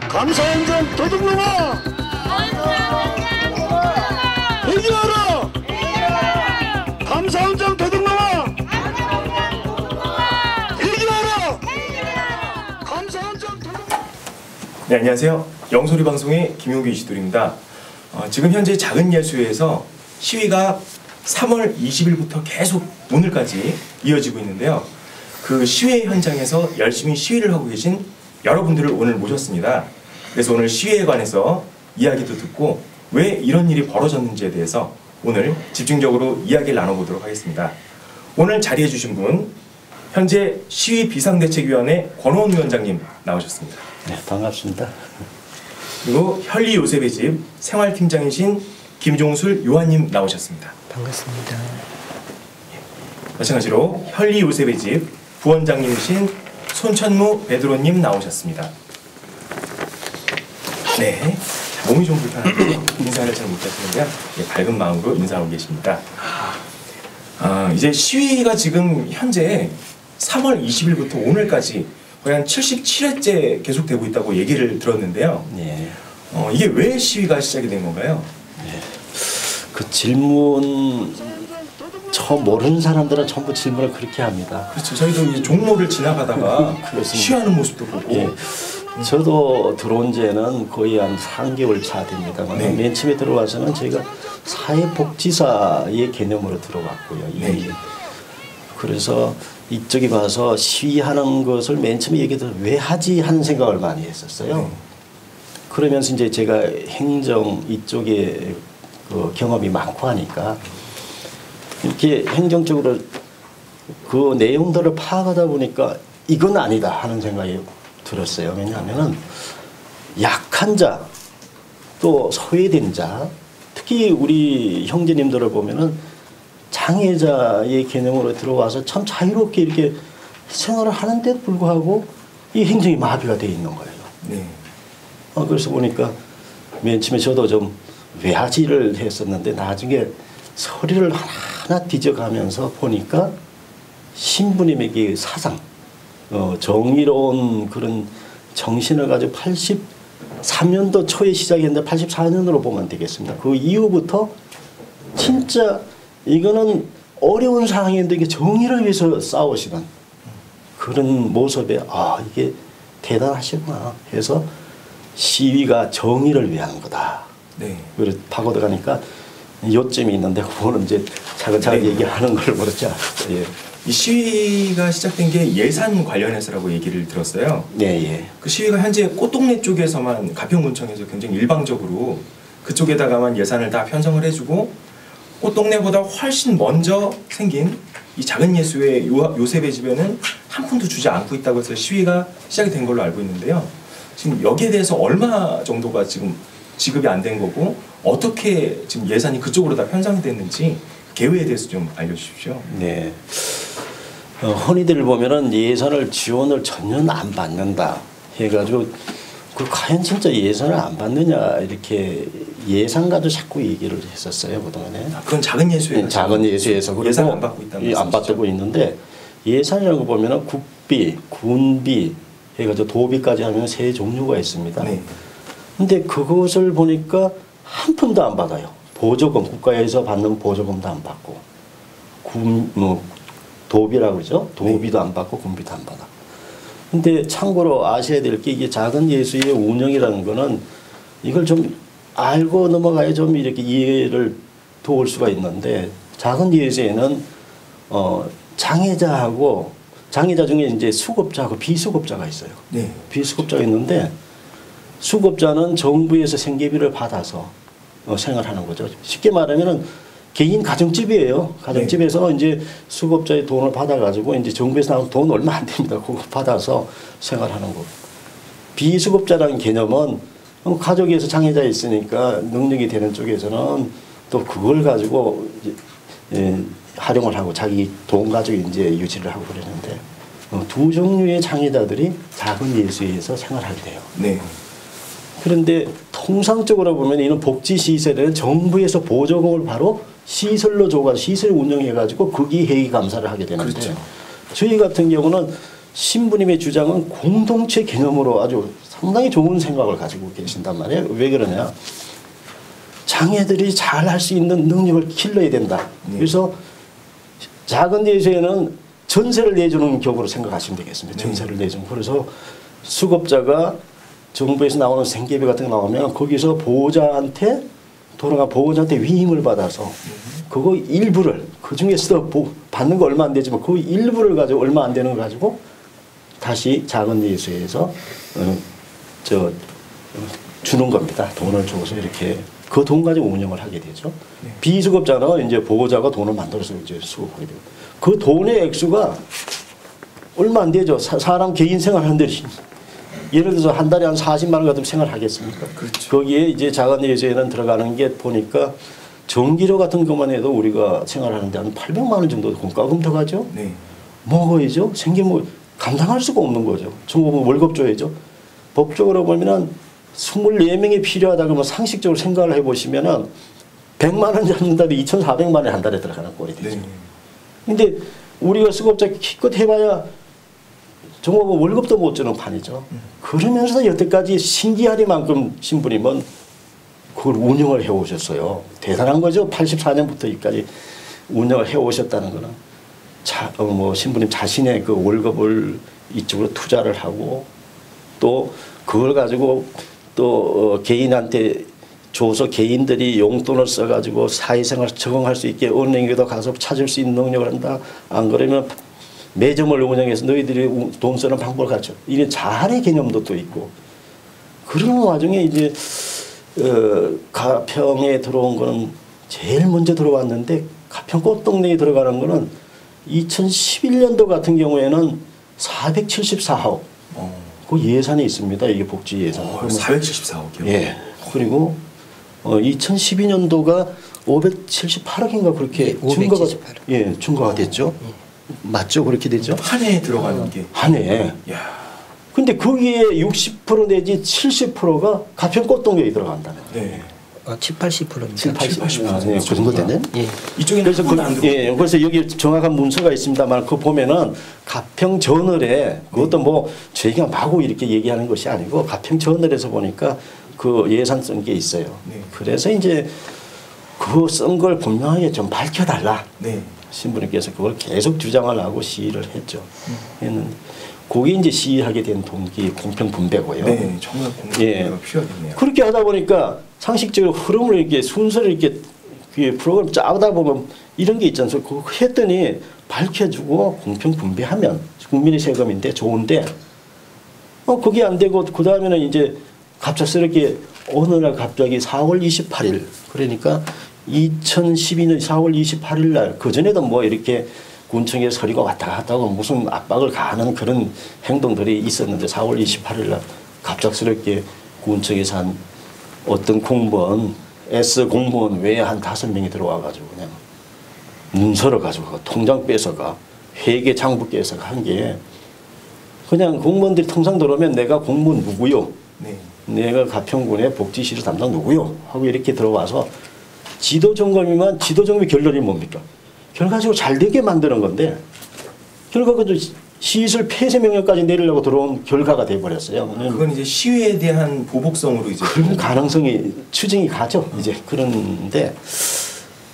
감사원장 도둑놈아! 회개하라! 감사원장 도둑놈아! 회개하라! 감사원장 도둑놈아! 네, 안녕하세요. 영소리 방송의 김용규 이시돌입니다. 지금 현재 작은예수에서 시위가 3월 20일부터 계속 오늘까지 이어지고 있는데요. 그 시위 현장에서 열심히 시위를 하고 계신 여러분들을 오늘 모셨습니다. 그래서 오늘 시위에 관해서 이야기도 듣고 왜 이런 일이 벌어졌는지에 대해서 오늘 집중적으로 이야기를 나눠보도록 하겠습니다. 오늘 자리해 주신 분, 현재 시위 비상대책위원회 권호원 위원장님 나오셨습니다. 네, 반갑습니다. 그리고 현리 요셉의 집 생활팀장이신 김종술 요한님 나오셨습니다. 반갑습니다. 마찬가지로 현리 요셉의 집 부원장님이신 손천무 베드로님 나오셨습니다. 네, 몸이 좀 불편한데 인사를 잘 못하시는데요. 네, 밝은 마음으로 인사하고 계십니다. 이제 시위가 지금 현재 3월 20일부터 오늘까지 거의 한 77회째 계속되고 있다고 얘기를 들었는데요. 네. 이게 왜 시위가 시작이 된 건가요? 네. 그 질문 처음 모르는 사람들은 전부 질문을 그렇게 합니다. 그렇죠. 저희도 이제 종로를 지나가다가 시위하는 모습도 보고. 예. 저도 들어온 지는 거의 한 3개월 차 됩니다만 네. 맨 처음에 들어와서는 저희가 사회복지사의 개념으로 들어왔고요. 네. 그래서 이쪽에 가서 시위하는 것을 맨 처음에 얘기해서 왜 하지 하는 생각을 많이 했었어요. 네. 그러면서 이제 제가 행정 이쪽에 그 경험이 많고 하니까 이렇게 행정적으로 그 내용들을 파악하다 보니까 이건 아니다 하는 생각이 들었어요. 왜냐하면은 약한 자, 또 소외된 자, 특히 우리 형제님들을 보면은 장애자의 개념으로 들어와서 참 자유롭게 이렇게 생활을 하는데도 불구하고 이 행정이 마비가 되어 있는 거예요. 네. 그래서 보니까 맨 처음에 저도 좀 외하지를 했었는데 나중에 서류를 하나하나 뒤져가면서 보니까 신부님에게 사상, 정의로운 그런 정신을 가지고 83년도 초에 시작했는데 84년으로 보면 되겠습니다. 그 이후부터 진짜 이거는 어려운 상황인데 이게 정의를 위해서 싸우시는 그런 모습에 이게 대단하시구나 해서 시위가 정의를 위한 거다. 네. 그래서 파고들 가니까 요점이 있는데 그거는 이제 차근차근 네. 얘기하는 걸 모르죠. 예. 이 시위가 시작된 게 예산 관련해서라고 얘기를 들었어요. 네, 예. 그 시위가 현재 꽃동네 쪽에서만 가평군청에서 굉장히 일방적으로 그쪽에다가만 예산을 다 편성을 해주고 꽃동네보다 훨씬 먼저 생긴 이 작은 예수의 요셉의 집에는 한 푼도 주지 않고 있다고 해서 시위가 시작이 된 걸로 알고 있는데요. 지금 여기에 대해서 얼마 정도가 지금 지급이 안 된 거고 어떻게 지금 예산이 그쪽으로 다 편성이 됐는지 계획에 대해서 좀 알려주십시오. 네. 흔히들 보면은 예산을 지원을 전혀 안 받는다 해가지고 그 과연 진짜 예산을 안 받느냐 이렇게 예산 가지고 자꾸 얘기를 했었어요 그동안에. 그건 작은 예수에서. 작은 예수에서 예산 안 받고 있다는 안 받고 있는데 예산이라는 거 보면은 국비, 군비 해가지고 도비까지 하면 세 종류가 있습니다. 네. 근데 그것을 보니까 한 푼도 안 받아요. 보조금, 국가에서 받는 보조금도 안 받고 도비라고 그러죠. 도비도 안 받고 군비도 안 받아. 근데 참고로 아셔야 될 게 이게 작은 예수의 운영이라는 거는 이걸 좀 알고 넘어가야 좀 이렇게 이해를 도울 수가 있는데 작은 예수에는 장애자하고 장애자 중에 이제 수급자하고 비수급자가 있어요. 네. 비수급자가 있는데 수급자는 정부에서 생계비를 받아서 생활하는 거죠. 쉽게 말하면은 개인 가정집이에요. 가정집에서 네. 이제 수급자의 돈을 받아가지고 이제 정부에서 나온 돈 얼마 안 됩니다. 그거 받아서 생활하는 거. 비수급자라는 개념은 가족에서 장애자 있으니까 능력이 되는 쪽에서는 또 그걸 가지고 활용을 하고 자기 돈 가지고 이제 유지를 하고 그러는데 두 종류의 장애자들이 작은 예수에서 생활하게 돼요. 네. 그런데 통상적으로 보면 이런 복지시설에는 정부에서 보조금을 바로 시설로 줘가 시설을 운영해가지고 거기 회의 감사를 하게 되는데 그렇죠. 저희 같은 경우는 신부님의 주장은 공동체 개념으로 아주 상당히 좋은 생각을 가지고 계신단 말이에요. 왜 그러냐? 장애들이 잘 할 수 있는 능력을 길러야 된다. 그래서 작은 예수에는 전세를 내주는 격으로 생각하시면 되겠습니다. 전세를 내주는. 그래서 수급자가 정부에서 나오는 생계비 같은 거 나오면 거기서 보호자한테 돌아가 보호자한테 위임을 받아서 그거 일부를 그 중에서 받는 거 얼마 안 되지만 그 일부를 가지고 얼마 안 되는 걸 가지고 다시 작은 예수에서 주는 겁니다. 돈을 줘서 이렇게 그 돈 가지고 운영을 하게 되죠. 비수급자는 이제 보호자가 돈을 만들어서 이제 수급하게 되고 그 돈의 액수가 얼마 안 되죠. 사람 개인 생활하는데 예를 들어서 한 달에 한 40만 원 같으면 생활하겠습니까? 그렇죠. 거기에 이제 작은 예수에는 들어가는 게 보니까 전기료 같은 것만 해도 우리가 생활하는데 한 800만 원 정도 공과금 들어가죠. 네. 먹어야죠. 감당할 수가 없는 거죠. 중국은 월급 줘야죠. 법적으로 보면은 24명이 필요하다 그러면 상식적으로 생각을 해보시면은 100만 원 잡는 달에 2,400만 원 한 달에 들어가는 꼴이 되죠. 그런데 우리가 수급자 기껏 해봐야 정부가 월급도 못 주는 판이죠. 그러면서 여태까지 신기하리만큼 신부님은 그걸 운영을 해오셨어요. 대단한 거죠. 84년부터 여기까지 운영을 해오셨다는 거는 신부님 자신의 그 월급을 이쪽으로 투자를 하고 또 그걸 가지고 또 개인한테 줘서 개인들이 용돈을 써가지고 사회생활 적응할 수 있게 은행에도 가서 찾을 수 있는 능력을 한다. 안 그러면 매점을 운영해서 너희들이 돈 쓰는 방법을 가르쳐. 이런 자활의 개념도 또 있고. 그런 와중에 이제 가평에 들어온 거는 제일 먼저 들어왔는데 가평 꽃동네에 들어가는 거는 2011년도 같은 경우에는 474억. 그 예산이 있습니다. 이게 복지 예산. 474억이요? 예. 그리고 2012년도가 578억인가 그렇게 증가가 됐죠. 맞죠? 그렇게 되죠. 한 해에 들어가는 게. 한 해에. 야. 근데 거기에 60% 내지 70%가 가평 꽃동교에 들어간다는 거예요. 네. 7, 80%입니다. 7, 80%. 네, 그 정도 되네. 예. 이쪽에는 그래서 여기 정확한 문서가 있습니다만 그 보면은 가평 저널에 그것도 뭐 저희가 마구 이렇게 얘기하는 것이 아니고 가평 저널에서 보니까 그 예산 쓴 게 있어요. 네. 그래서 이제 그 쓴 걸 분명하게 좀 밝혀달라. 네. 신부님께서 그걸 계속 주장을 하고 시위를 했죠. 했는데 그게 이제 시위하게 된 동기 공평 분배고요. 네, 정말 공평 분배가 필요하겠네요. 그렇게 하다 보니까 상식적으로 흐름을 이렇게 순서를 이렇게 프로그램 짜다 보면 이런 게 있지 않습니까? 그거 했더니 밝혀주고 공평 분배하면 국민의 세금인데 좋은데 그게 안 되고 그 다음에는 이제 갑작스럽게 어느 날 갑자기 4월 28일 그러니까 2012년 4월 28일 날 그전에도 뭐 이렇게 군청에 서류가 왔다 갔다 하고 무슨 압박을 가하는 그런 행동들이 있었는데 4월 28일 날 갑작스럽게 군청에서 한 어떤 공무원 S 공무원 외에 한 5명이 들어와 가지고 그냥 문서를 가지고 통장 뺏어가 회계 장부 뺏어가 한 게 그냥 공무원들이 통상 들어오면 내가 공무원 누구요? 네. 내가 가평군의 복지시설 담당 누구요? 하고 이렇게 들어와서 지도 점검이면 지도 점검의 결론이 뭡니까? 결과적으로 잘 되게 만드는 건데 결과가 시설 폐쇄 명령까지 내리려고 들어온 결과가 돼버렸어요. 그건 이제 시위에 대한 보복성으로 이제 그런 가능성이 추정이 가죠. 이제 그런데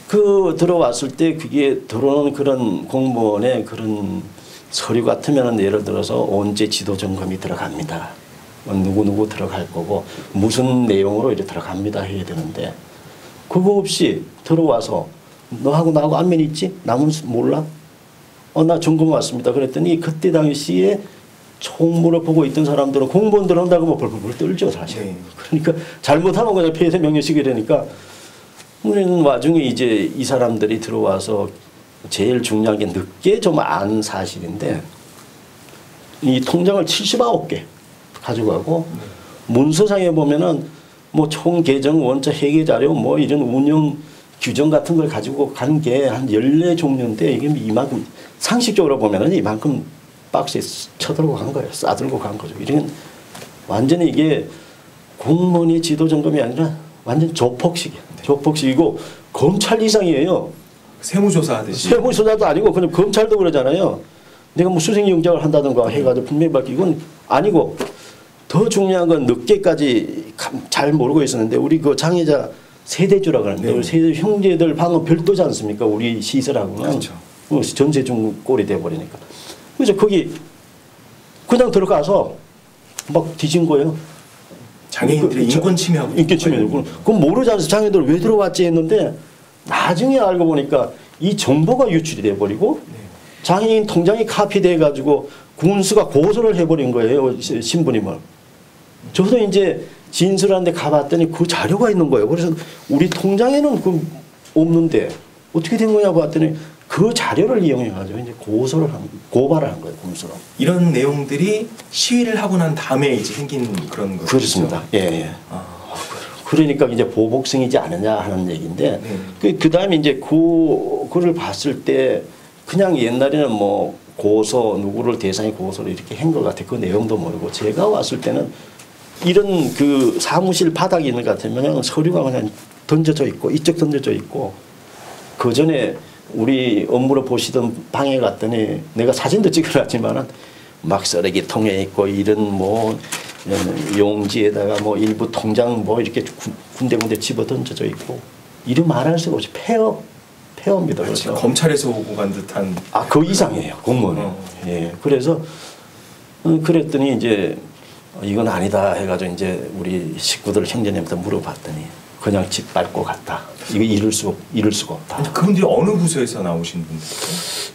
그 들어왔을 때 그게 들어오는 그런 공무원의 그런 서류 같으면은 예를 들어서 언제 지도 점검이 들어갑니다. 누구 들어갈 거고 무슨 내용으로 이렇게 들어갑니다 해야 되는데 그거 없이 들어와서 너하고 나하고 안면 있지? 남은 몰라? 나 점검 왔습니다. 그랬더니 그때 당시에 총무를 보고 있던 사람들은 공무원들 한다고 뭐 벌벌 떨죠 사실. 네. 그러니까 잘못하면 그냥 폐쇄 명령식이 되니까 우리는 와중에 이제 이 사람들이 들어와서 제일 중요한 게 늦게 좀 안 사실인데 이 통장을 79개 가지고 가고 문서상에 보면은 뭐 총 계정 원자 회계 자료 뭐 이런 운영 규정 같은 걸 가지고 간 게 한 14종류인데 이게 이만큼 상식적으로 보면은 이만큼 박스에 쳐들고 간 거예요. 싸들고 간 거죠. 이런 완전히 이게 공무원의 지도 점검이 아니라 완전 조폭식이에요. 조폭식이고 검찰 이상이에요. 세무조사 하듯이. 세무조사도 아니고 그냥 검찰도 그러잖아요. 내가 뭐 수색영장을 한다든가 해가지고 분명히 밝히고 이건 아니고 더 중요한 건 늦게까지 잘 모르고 있었는데 우리 그 장애자 세대주라 그러는데 네. 우리 세대 형제들 방은 별도지 않습니까? 우리 시설하고는 그렇죠. 전세중 꼴이 돼버리니까. 그래서 거기 그냥 들어가서 막 뒤진 거예요. 장애인들의 인권 침해하고 인권 침해. 그럼 모르지 않아서 장애인들 왜 들어왔지 했는데 나중에 알고 보니까 이 정보가 유출이 돼버리고 장애인 통장이 카피돼 가지고 군수가 고소를 해버린 거예요. 신부님을. 저도 이제 진술하는데 가봤더니 그 자료가 있는 거예요. 그래서 우리 통장에는 그 없는데 어떻게 된 거냐고 봤더니 그 자료를 이용해 가지고 이제 고발을 한 거예요. 군수로. 이런 내용들이 시위를 하고 난 다음에 이제 생긴 그런 거죠. 그렇습니다. 예, 예. 그러니까 이제 보복성이지 않느냐 하는 얘기인데 그 다음에 이제 그거를 봤을 때 그냥 옛날에는 뭐 고소 누구를 대상에 고소를 이렇게 한 것 같아. 그 내용도 모르고 제가 왔을 때는 이런 그 사무실 바닥이 있는 것 같으면 서류가 그냥 던져져 있고 이쪽 던져져 있고 그 전에 우리 업무로 보시던 방에 갔더니 내가 사진도 찍어놨지만은 막 쓰레기 통에 있고 이런 뭐 용지에다가 뭐 일부 통장 뭐 이렇게 군데군데 집어 던져져 있고 이름 말할 수가 없이 폐허입니다. 그래서 검찰에서 오고 간 듯한. 그 이상이에요 공무원이. 예, 그래서 그랬더니 이제 이건 아니다 해가지고 이제 우리 식구들 형제님한테 물어봤더니 그냥 집 밟고 갔다. 이거 이룰 수가 없다. 그분들이 어느 부서에서 나오신 분들?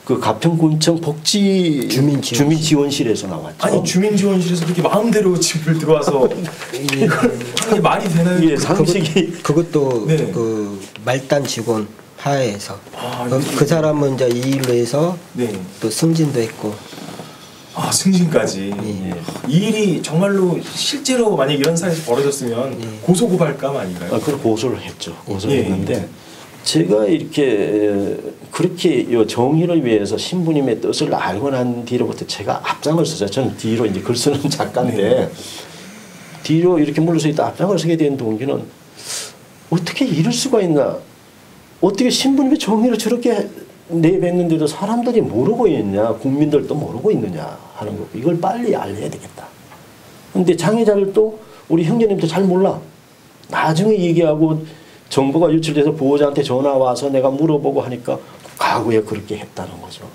그 가평군청 복지 주민지원실에서 나왔죠. 아니 주민지원실에서 그렇게 마음대로 집을 들어와서 이게 말이 되나요? 예, 상식이 그것도 네. 그 말단 직원 하에서 아, 그 사람은 이제 이 일로 해서 네. 또 승진도 했고. 승진까지. 이 일이 정말로 실제로 만약 이런 사실이 벌어졌으면 고소고발감 아닌가요? 그걸 고소를 했죠. 고소를 예. 했는데 제가 이렇게 그렇게 요 정의를 위해서 신부님의 뜻을 알고 난 뒤로부터 제가 앞장을 서죠. 저는 뒤로 이제 글 쓰는 작가인데 뒤로 이렇게 물러서 있다 앞장을 서게 된 동기는 어떻게 이럴 수가 있나? 어떻게 신부님의 정의를 저렇게 내뱉는데도 사람들이 모르고 있느냐, 국민들도 모르고 있느냐 하는 거. 이걸 빨리 알려야 되겠다. 근데 장애자들도 우리 형제님도 잘 몰라. 나중에 얘기하고 정보가 유출돼서 보호자한테 전화 와서 내가 물어보고 하니까 과거에 그렇게 했다는 거죠.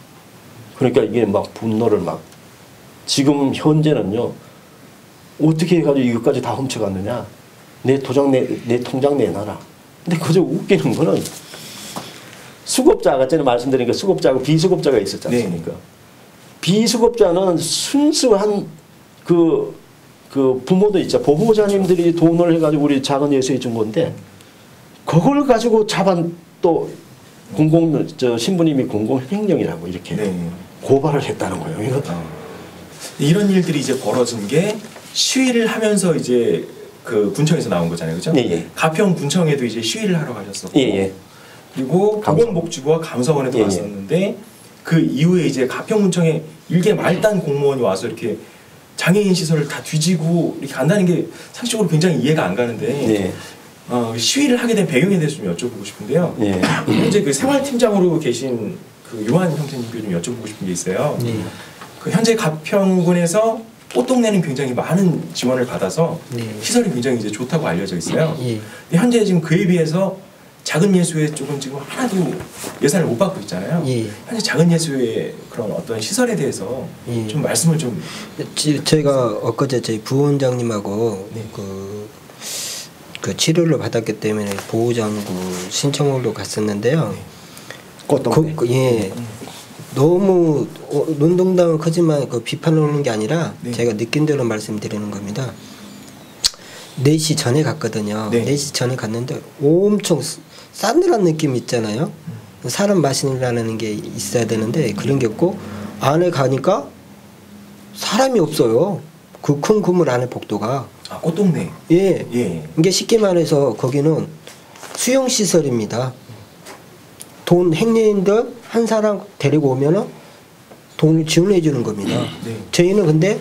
그러니까 이게 막 분노를 막 지금 현재는요 어떻게 해가지고 이것까지 다 훔쳐갔느냐. 내 통장 내놔라. 근데 그저 웃기는 거는 수급자 아까 전에 말씀드린 그 수급자하고 비수급자가 있었지 않습니까? 비수급자는 순수한 그 부모도 있죠. 보호자님들이 돈을 해가지고 우리 작은 예수에 준 건데 그걸 가지고 또 신부님이 공공횡령이라고 이렇게 고발을 했다는 거예요. 이거. 이런 일들이 이제 벌어진 게 시위를 하면서 이제 그 군청에서 나온 거잖아요, 그렇죠? 예. 가평 군청에도 이제 시위를 하러 가셨었고. 예. 그리고 보건복지부와 감사원에도 왔었는데 그 이후에 이제 가평군청에 일개 말단 공무원이 와서 이렇게 장애인 시설을 다 뒤지고 이렇게 간다는 게 상식적으로 굉장히 이해가 안 가는데 시위를 하게 된 배경에 대해서 좀 여쭤보고 싶은데요. 현재 그 생활팀장으로 계신 그 유한 형사님께 좀 여쭤보고 싶은 게 있어요. 그 현재 가평군에서 꽃동네는 굉장히 많은 지원을 받아서 시설이 굉장히 이제 좋다고 알려져 있어요. 근데 현재 지금 그에 비해서 작은 예수회 쪽은 지금 하나도 예산을 못 받고 있잖아요. 현재 작은 예수회 그런 어떤 시설에 대해서 좀 말씀을 좀. 제가 엊그제 저희 부원장님하고 그 치료를 받았기 때문에 보호장구 신청으로 갔었는데요. 너무 논동당은 크지만 그 비판을 하는 게 아니라 제가 느낀 대로 말씀드리는 겁니다. 4시 전에 갔거든요. 4시 전에 갔는데 엄청 싸늘한 느낌 있잖아요. 사람 마시라는 게 있어야 되는데 그런 게 없고 안에 가니까 사람이 없어요. 그 큰 건물 안에 복도가. 꽃동네. 이게 쉽게 말해서 거기는 수용시설입니다. 돈 행여인들 한 사람 데리고 오면은 돈을 지원해 주는 겁니다. 저희는 근데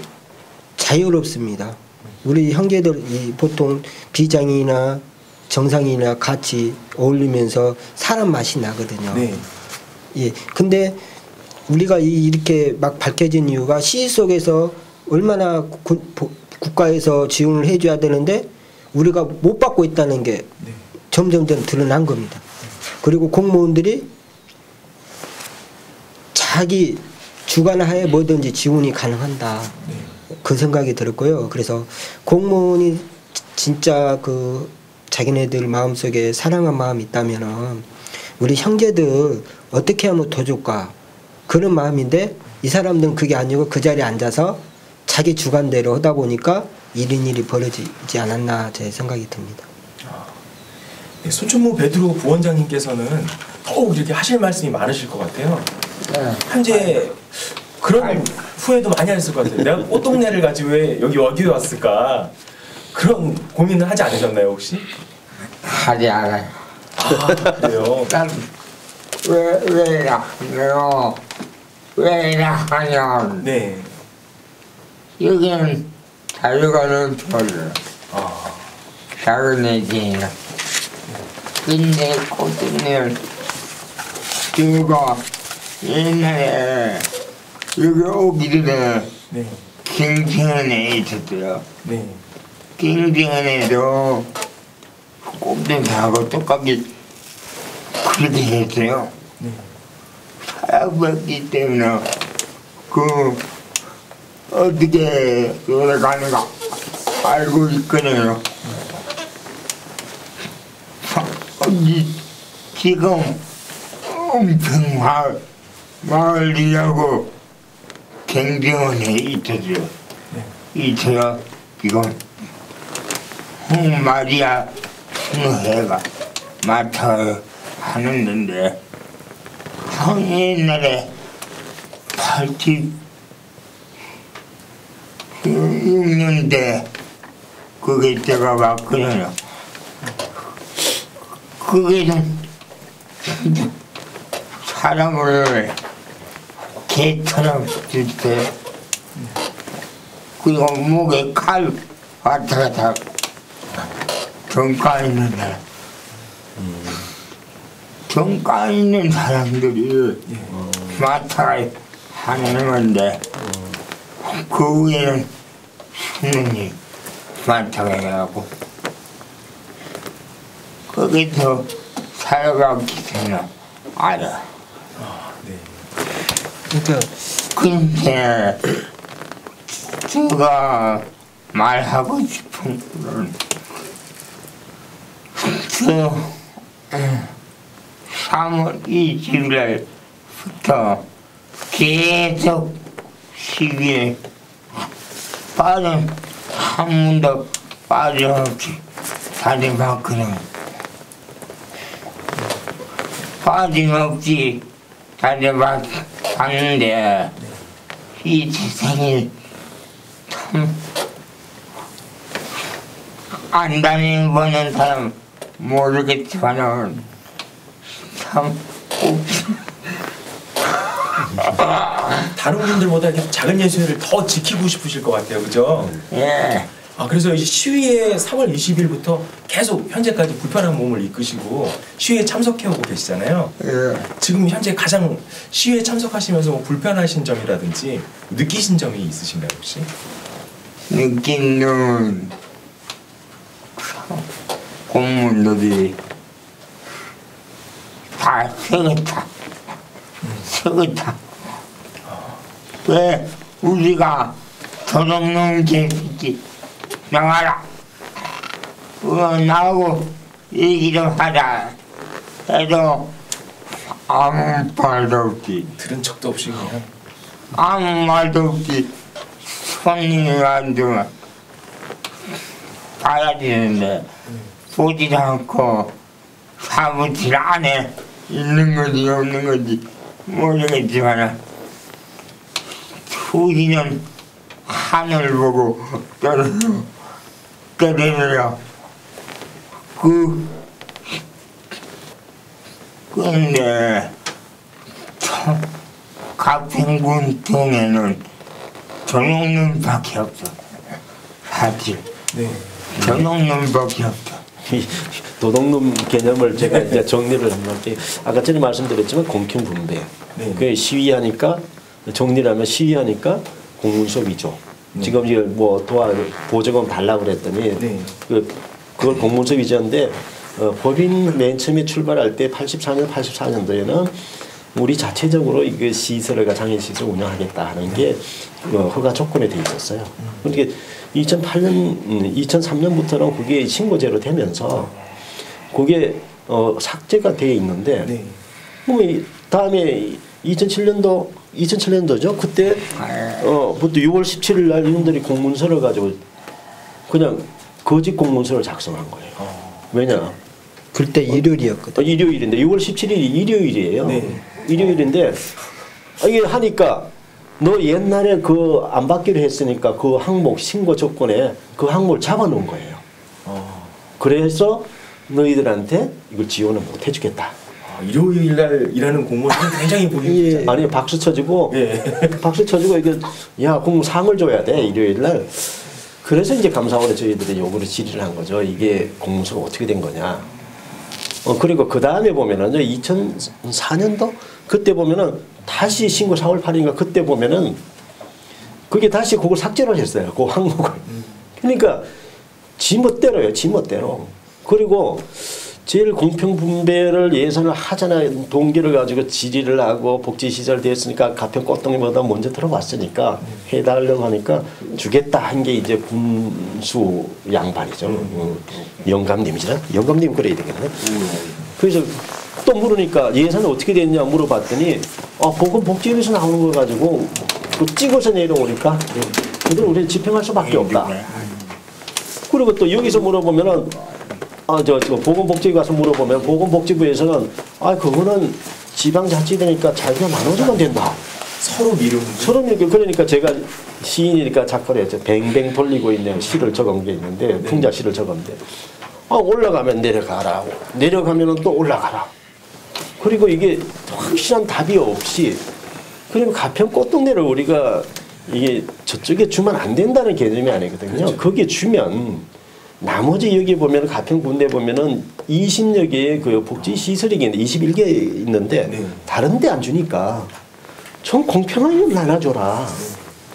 자유롭습니다. 우리 형제들 보통 비장이나 정상이나 같이 어울리면서 사람 맛이 나거든요. 근데 우리가 이렇게 막 밝혀진 이유가 시위 속에서 얼마나 국가에서 지원을 해줘야 되는데 우리가 못 받고 있다는 게 네. 점점점 드러난 겁니다. 그리고 공무원들이 자기 주관하에 뭐든지 지원이 가능한다. 그 생각이 들었고요. 그래서 공무원이 진짜 그 자기네들 마음속에 사랑한 마음이 있다면은 우리 형제들 어떻게 하면 더 좋을까 그런 마음인데 이 사람들은 그게 아니고 그 자리에 앉아서 자기 주관대로 하다 보니까 이런 일이 벌어지지 않았나 제 생각이 듭니다. 네, 손춘무 베드로 부원장님께서는 더욱 이렇게 하실 말씀이 많으실 것 같아요. 현재 그런 후회도 많이 하셨을 것 같아요. 내가 꽃동네를 가지고 왜 여기에 왔을까 그런 고민을 하지 않으셨나요 혹시? 하지 않아요. 아 그래요? 왜냐 하면 네. 여기는 자유가는 돌 아, 작은 애지예요. 근데 꽃동네는 제가 옛날에 여기 오기 전에 네. 경쟁원에 있었어요. 네. 경쟁원에도 꽃동네하고 똑같이 그렇게 했어요. 네. 살아봤기 때문에 그 어떻게 돌아가는가 알고 있거든요. 지금 엄청 마을이라고 경쟁원에 있었어요. 있어요. 지금 홍마리아 승혜가 맡아 하는데 옛날에 86년대 그게 때가 왔거든요. 그게는 사람을 개처럼 줬어요. 그리고 목에 칼 왔다 갔다 정가 있는 사람. 정가 있는 사람들이 맡아 하는 건데 그 위에는 수능이 맡아 해갖고 거기서 살아가기 때문에 알아. 그러니까 근데 제가 말하고 싶은 거는 그 3월 20일부터 계속 시기에 빠른 한 번도 빠짐없이 다녀봤거든. 빠짐없이 다녀봤는데 이 세상이 참 안 다녀보는 사람 모르겠지만은 참 다른 분들보다 이렇게 작은 예수회를 더 지키고 싶으실 것 같아요, 그죠? 예. 아 그래서 이 시위에 3월 20일부터 계속 현재까지 불편한 몸을 이끄시고 시위에 참석해오고 계시잖아요. 예. 지금 현재 가장 시위에 참석하시면서 뭐 불편하신 점이라든지 느끼신 점이 있으신가요 혹시? 느끼는 공무원들이 다 서긋다. 왜 우리가 도둑놈 개새끼 나가라. 나하고 얘기를 하자 해도 아무 말도 없지. 들은 척도 없이 그냥 아무 말도 없지. 손님이 앉으면 봐야 되는데 보지도 않고 사무실 안에 있는 건지 없는 건지 모르겠지만 2시는 하늘 보고 떨어져요. 근데 가평군동에는 전용눈밖에 없어. 사실 네. 전용눈밖에 없어. 이 도둑놈 개념을 제가 이제 정리를 하면 아까 전에 말씀드렸지만 공킹분배. 네. 그 시위하니까 정리를 하면 시위하니까 공문 수업이죠. 지금 이제 뭐 보조금 달라고 그랬더니 네. 그걸 공문서 위조인데 법인 맨 처음에 출발할 때 84년도에는 우리 자체적으로 이거 시설과 장애 시설 운영하겠다 하는 게 허가 조건에 돼 있었어요. 그러니까 2003년부터는 그게 신고제로 되면서 그게 삭제가 돼 있는데 네. 뭐 다음에 2007년도죠. 그때 부터 6월 17일 날 이분들이 공문서를 가지고 그냥 거짓 공문서를 작성한 거예요. 왜냐? 그때 일요일이었거든. 일요일인데 6월 17일이 일요일이에요. 네. 일요일인데 이게 하니까 너 옛날에 그 안 받기로 했으니까 그 항목 신고 조건에 그 항목을 잡아놓은 거예요. 그래서 너희들한테 이걸 지원을 못 해주겠다. 일요일 날 일하는 공무원은 굉장히 보기 예. 아니 박수 쳐주고 예. 박수 쳐주고 이게 야 공상을 줘야 돼 일요일 날. 그래서 이제 감사원에 저희들이 요구를 질의를 한 거죠. 이게 공문서가 어떻게 된 거냐. 그리고 그 다음에 보면은 2004년도 그때 보면은 다시 신고 4월 8일인가 그때 보면은 그게 다시 그걸 삭제를 했어요. 그 항목을. 그러니까 지멋대로요. 지멋대로. 그리고 제일 공평 분배를 예산을 하잖아요. 동기를 가지고 질의를 하고 복지시설 됐으니까 가평 꽃동이보다 먼저 들어왔으니까 해달라고 하니까 주겠다 한 게 이제 군수 양반이죠. 영감님이잖아. 영감님 그래야 되겠네. 그래서 또 물으니까 예산은 어떻게 됐냐 물어봤더니 보건복지부에서 나오는 거 가지고 그 찍어서 내려오니까 그들 우리는 집행할 수밖에 없다. 그리고 또 여기서 물어보면은 보건복지부 가서 물어보면 보건복지부에서는 그거는 지방자치되니까 자기가 나눠주면 된다. 서로 미루는 서로 미루고 그러니까 제가 시인이니까 작가를 했죠. 뱅뱅 돌리고 있는 시를 적은 게 있는데 풍자시를 적었는데 올라가면 내려가라. 내려가면은 또 올라가라. 그리고 이게 확실한 답이 없이 그리고 가평 꽃동네를 우리가 이게 저쪽에 주면 안 된다는 개념이 아니거든요. 그렇죠. 거기에 주면 나머지 여기 보면 가평 군대 보면은 20여 개의 그 복지 시설이 있는데 21개 있는데 다른 데 안 주니까 좀 공평하게 나눠줘라.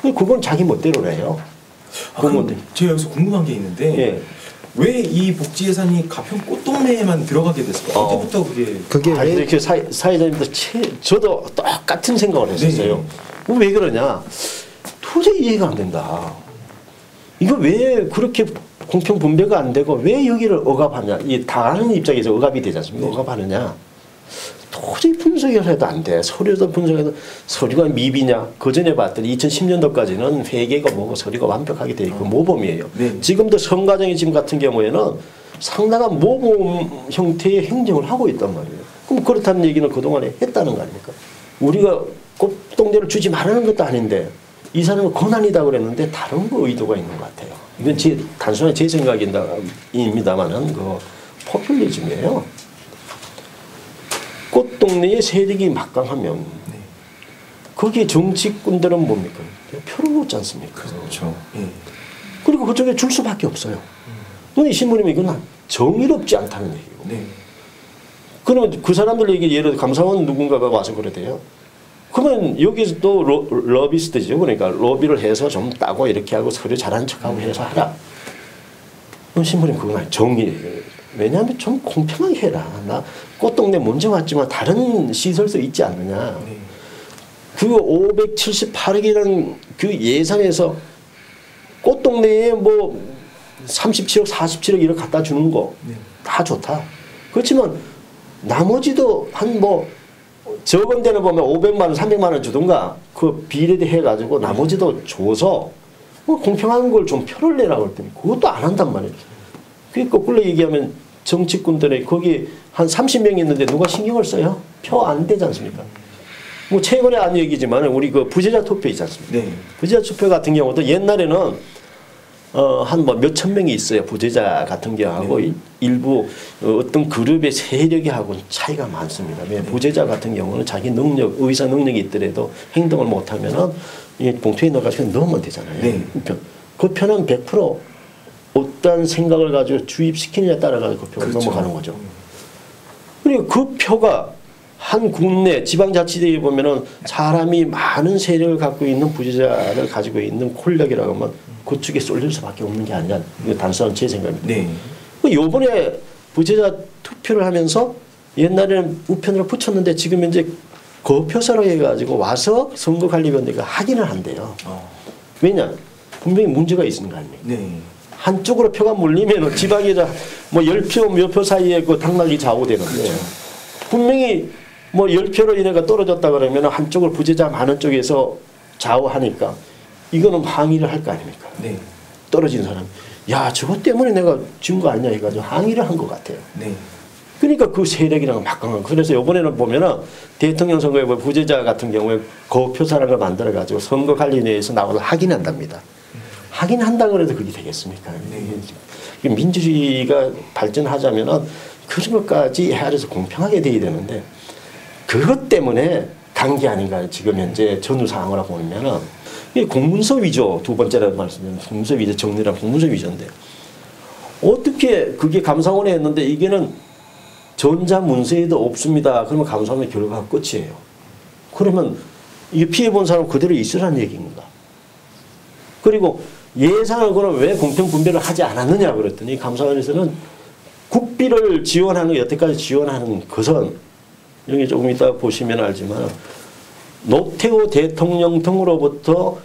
그건 자기 멋대로 해요. 제가 여기서 궁금한 게 있는데 예. 왜 이 복지 예산이 가평 꽃동네에만 들어가게 됐을까? 언제부터 그게 왜 이렇게 사회자님들 저도 똑같은 생각을 했었어요. 왜 그러냐? 도저히 이해가 안 된다. 이거 왜 그렇게 공평 분배가 안 되고 왜 여기를 억압하냐? 이 당하는 입장에서 억압이 되지 않습니까? 억압하느냐? 도저히 분석을 해도 안 돼. 서류도 분석해도 서류가 미비냐? 그 전에 봤더니 2010년도까지는 회계가 뭐고 서류가 완벽하게 돼 있고 모범이에요. 지금도 성가정의 집 같은 경우에는 상당한 모범 형태의 행정을 하고 있단 말이에요. 그럼 그렇다는 얘기는 그동안에 했다는 거 아닙니까? 우리가 꽃동대를 주지 말라는 것도 아닌데 이 사람은 권한이다 그랬는데 다른 의도가 있는 것 같아요. 이건 단순한 제 생각입니다만은 그 포퓰리즘이에요. 꽃동네의 세력이 막강하면 거기에 정치꾼들은 뭡니까? 표를 묻지 않습니까? 그렇죠. 그리고 그쪽에 줄 수밖에 없어요. 이 신부님이 이건 정의롭지 않다는 얘기고. 그러면 그 사람들 얘기 예를 들어 감사원 누군가가 와서 그러대요. 그러면 여기서 또 러비스트죠. 그러니까 로비를 해서 좀 따고 이렇게 하고 서류 잘하는 척하고 해서 하라. 그럼 신부님 그건 아니 정의. 왜냐하면 좀 공평하게 해라. 나 꽃동네 먼저 왔지만 다른 시설도 있지 않느냐. 그 578억이라는 그 예산에서 꽃동네에 뭐 37억, 47억 이렇게 갖다 주는 거 다 좋다. 그렇지만 나머지도 한 뭐 적은 데는 보면 500만 원, 300만 원 주든가 그 비례해 가지고 나머지도 줘서 뭐 공평한 걸 좀 표를 내라고 했더니 그것도 안 한단 말이에요. 그게 거꾸로 얘기하면 정치꾼들이 거기 한 30명 있는데 누가 신경을 써요? 표 안 되지 않습니까? 뭐 최근에 한 얘기지만 우리 그 부재자 투표 있지 않습니까? 부재자 투표 같은 경우도 옛날에는 한 뭐 몇천 명이 있어요. 부재자 같은 경우하고 일부 어떤 그룹의 세력이 하고 차이가 많습니다. 부재자 같은 경우는 자기 능력, 의사 능력이 있더라도 행동을 못하면은 봉투에 넣어가지고 넣으면 되잖아요. 그 표는 100% 어떤 생각을 가지고 주입시키느냐에 따라 가지고 그 표가 넘어가는 거죠. 그리고 그 표가 한 군내 지방자치대에 보면은 사람이 많은 세력을 갖고 있는 부재자를 가지고 있는 권력이라고 하면 그쪽에 쏠릴 수밖에 없는 게 아니라 이거 단순한 제 생각입니다. 네. 요번에 부재자 투표를 하면서 옛날에는 우편으로 붙였는데 지금 이제 거표사로 해가지고 와서 선거관리위원회가 확인을 한대요. 왜냐? 분명히 문제가 있는 거 아닙니까? 네. 한쪽으로 표가 몰리면 지방에서 뭐 10표 몇 표 사이에 그 당락이 좌우되는데 분명히 뭐 10표로 인해가 떨어졌다 그러면 한쪽을 부재자 많은 쪽에서 좌우하니까 이거는 항의를 할 거 아닙니까? 네. 떨어진 사람. 야, 저것 때문에 내가 진 거 아니냐 해가지고 항의를 한 것 같아요. 네. 그러니까 그 세력이랑 막강한. 그래서 이번에는 보면은 대통령 선거에 부재자 같은 경우에 거표사라는 걸 만들어가지고 선거관리위원회에서 나와서 확인한답니다. 확인한다고 해도 그게 되겠습니까? 네. 민주주의가 발전하자면은 그런 것까지 헤아려서 공평하게 돼야 되는데 그것 때문에 간 게 아닌가 지금 현재 전후 상황으로 보면은 이 공문서 위조 두 번째라고 말씀드리면 공문서 위조 정리란 공문서 위조인데 어떻게 그게 감사원에 했는데 이게는 전자문서에도 없습니다. 그러면 감사원의 결과가 끝이에요. 그러면 이게 피해본 사람 그대로 있으라는 얘기인가? 그리고 예산을 그럼 왜 공평 분배를 하지 않았느냐 그랬더니 감사원에서는 국비를 지원하는 여태까지 지원하는 것은 여기 조금 이따 보시면 알지만 노태우 대통령 등으로부터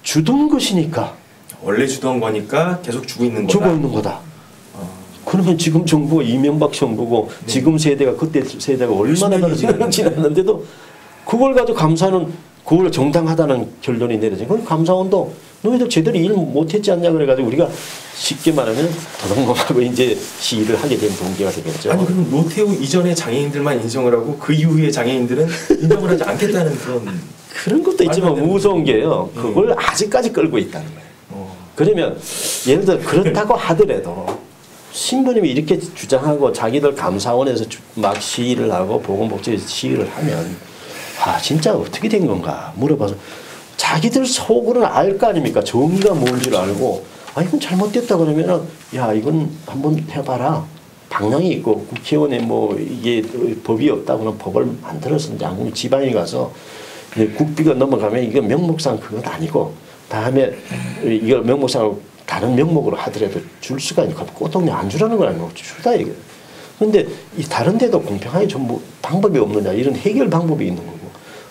주던 것이니까 원래 주던 거니까 계속 주고 있는 거다. 주고 있는 거다. 그러면 지금 정부가 이명박 정부고 네. 지금 세대가 그때 세대가 얼마나 지났는데도 그걸 가지고 감사는 그걸 정당하다는 결론이 내려진 거예요. 감사원도 너희들 제대로 일 못했지 않냐 그래가지고 우리가 쉽게 말하면 도둑놈하고 이제 시위를 하게 된 동기가 되겠죠. 아니 그럼 노태우 이전의 장애인들만 인정을 하고 그 이후의 장애인들은 인정을 하지 않겠다는 그런 것도 있지만 무서운 게요. 그걸 아직까지 끌고 있다는 거예요. 그러면 예를 들어 그렇다고 하더라도 신부님이 이렇게 주장하고 자기들 감사원에서 막 시위를 하고 보건복지에서 시위를 하면 아 진짜 어떻게 된 건가 물어봐서 자기들 속으로는 알 거 아닙니까? 정의가 뭔 줄 알고 아 이건 잘못됐다 그러면은 야 이건 한번 해봐라. 방향이 있고 국회의원에 뭐 이게 법이 없다고는 법을 만들어서 이제 안 그러면 지방에 가서 국비가 넘어가면 이건 명목상 그건 아니고 다음에 이걸 명목상 다른 명목으로 하더라도 줄 수가 있고 꼬동내 안 주라는 건 아니고 주다 이게. 그런데 이 다른 데도 공평하게 전부 방법이 없느냐 이런 해결 방법이 있는 거고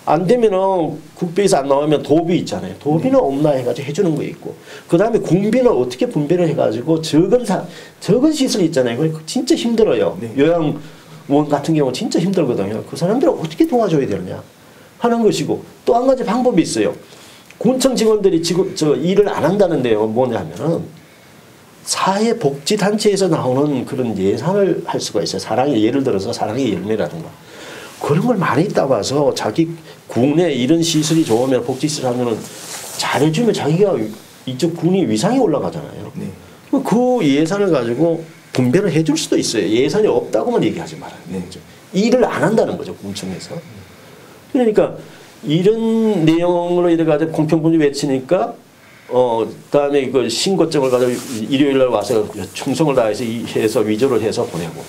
안 되면은 국비에서 안 나오면 도비 있잖아요. 도비는 없나 해가지고 해주는 거 있고 그 다음에 공비는 어떻게 분배를 해가지고 적은 시설 있잖아요. 그러니까 진짜 힘들어요. 네. 요양원 같은 경우 진짜 힘들거든요. 그 사람들을 어떻게 도와줘야 되느냐 하는 것이고 또 한 가지 방법이 있어요. 군청 직원들이 지금 일을 안 한다는데요. 뭐냐면은 사회복지단체에서 나오는 그런 예산을 할 수가 있어요. 예를 들어서 사랑의 열매라든가 그런 걸 많이 따봐서 자기 국내 이런 시설이 좋으면 복지시설 하면은 잘해주면 자기가 이쪽 군이 위상이 올라가잖아요. 네. 그 예산을 가지고 분배를 해줄 수도 있어요. 예산이 없다고만 얘기하지 말아요. 네. 일을 안 한다는 거죠. 군청에서. 그러니까 이런 내용으로 이래가지고 공평분배 외치니까 그다음에 이거 신고증을 가지고 일요일 날 와서 충성을 다해서 해서 위조를 해서 보내고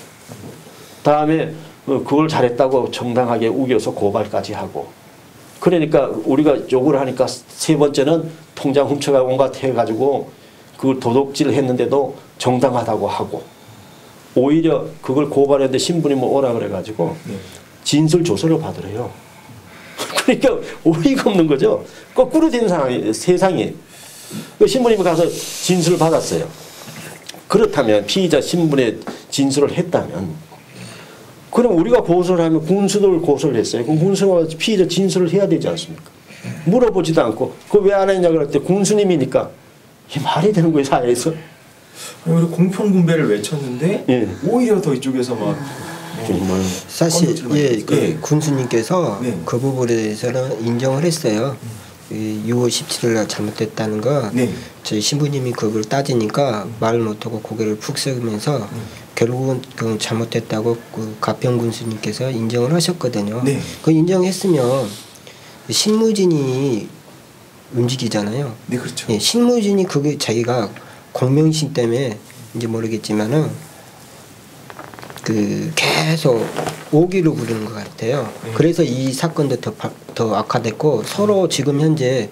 다음에 그걸 잘했다고 정당하게 우겨서 고발까지 하고 그러니까 우리가 요구를 하니까 세 번째는 통장 훔쳐가 온갖 해가지고 그 도둑질 했는데도 정당하다고 하고 오히려 그걸 고발했는데 신부님이 오라 그래가지고 진술 조서를 받으래요. 그러니까 어이가 없는 거죠. 거꾸로 된 상황이 세상이. 신부님이 가서 진술을 받았어요. 그렇다면 피의자 신분의 진술을 했다면 그럼 우리가 고소를 하면 군수들 고소를 했어요. 그럼 군수가 피의자 진술을 해야 되지 않습니까? 물어보지도 않고 그거 왜 안 했냐 그럴 때 군수님이니까 이게 말이 되는 거예요 사회에서. 우리 공평 분배를 외쳤는데 예. 오히려 더 이쪽에서 막 사실 그 군수님께서 그 부분에 대해서는 인정을 했어요. 6월 17일 날 잘못됐다는 거 저희 신부님이 그걸 따지니까 말을 못하고 고개를 푹 숙이면서 결국은 그 잘못됐다고 그 가평 군수님께서 인정을 하셨거든요. 그 인정했으면 실무진이 움직이잖아요. 네, 그렇죠. 예, 실무진이 그게 자기가 공명심 때문에 이제 모르겠지만은 그 계속 오기로 부르는 것 같아요. 그래서 이 사건도 더 악화됐고 서로 지금 현재